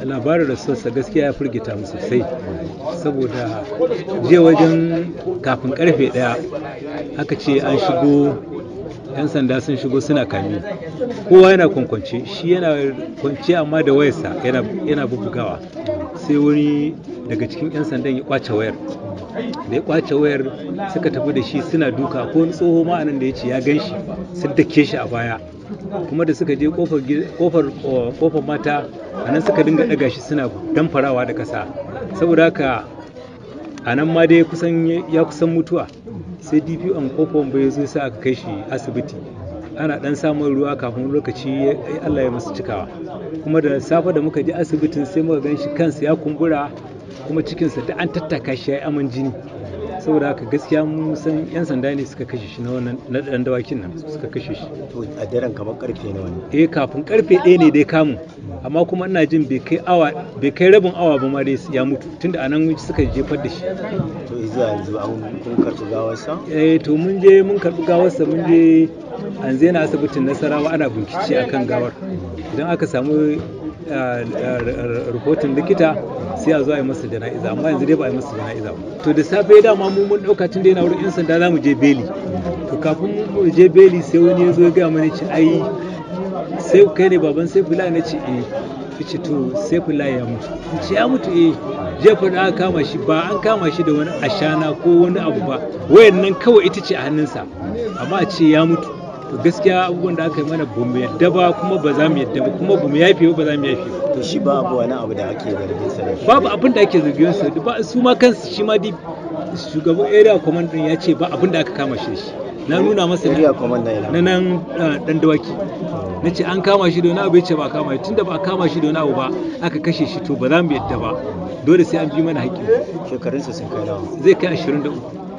labarin rasuwarsa gaskiya ya firgita mu sosai, saboda jiya wajen kafin karfe 1 aka ce an shigo, 'yan sanda sun shigo suna kame, kowa yana kwankwance, shi yana kwance amma da wayarsa yana bubbugawa, sai wani daga cikin 'yan sandan ya kwace wayar. Da ya kwace wayar suka tafi da shi suna duka, ko wani tsoho ma'anan da ya ce ya gan shi sun dake shi a baya, kuma da suka je kofar mata a nan suka dinga daga shi suna damfarawa da kasa, saboda haka a nan ma dai ya kusan mutuwa, sai DPO kofar bai zo sai aka kai shi asibiti, ana dan samun ruwa kafin lokaci Allah ya masa cikawa. Kuma da safe da muka je asibitin sai muka gan shi kansa ya kumbura, kuma cikinsa ta an tattaka shi ya yi aman jini, saboda haka gaskiya mun san 'yan sanda ne suka kashe shi, na dan dawakin nan suka kashe shi. To a daren kamar karfe nawa ne? Kafin karfe 1 ne dai kamun, amma kuma ina jin bai kai rabin awa ba ma dai ya mutu, tunda a nan suka jefar da shi. To zuwa yanzu kun karɓi gawarsa? To mun karɓi gawarsa, mun je an zena asibitin Nasarawa ana bincike akan gawar. Idan aka samu rahoton likita sai a zo a yi masa jana'iza, amma yanzu dai ba a yi masa jana'iza ba. To da safe dama mun ɗauka tun da yana wurin 'yan sanda za mu je beli, to kafin mu je beli sai wani ya zo ya gaya mana ce ai sai kai ne baban Saifullah, na ce ce to Saifullah ya mutu, ce ya mutu jefa da aka kama shi ba an kama shi da wani ashana ko wani abu ba, wayan nan kawai ita ce a hannunsa, amma a ce ya mutu. To gaskiya abubuwan da aka yi mana ba mu yadda ba, kuma ba za mu yadda ba, kuma ba mu yafe ba za mu yafe ba. To shi babu wani abu da ake zargin sa da shi? Babu abin da ake zargin sa ba, su ma kansu shi ma shugaban area command din ya ce ba abin da aka kama shi. Na nuna masa area command na nan dan dawaki, na ce an kama shi da wani abu, ya ce ba kama shi, tunda ba kama shi da wani abu ba aka kashe shi, to ba za mu yadda ba, dole sai an bi mana haƙƙi. Shekarunsa sun kai nawa? Zai kai 23.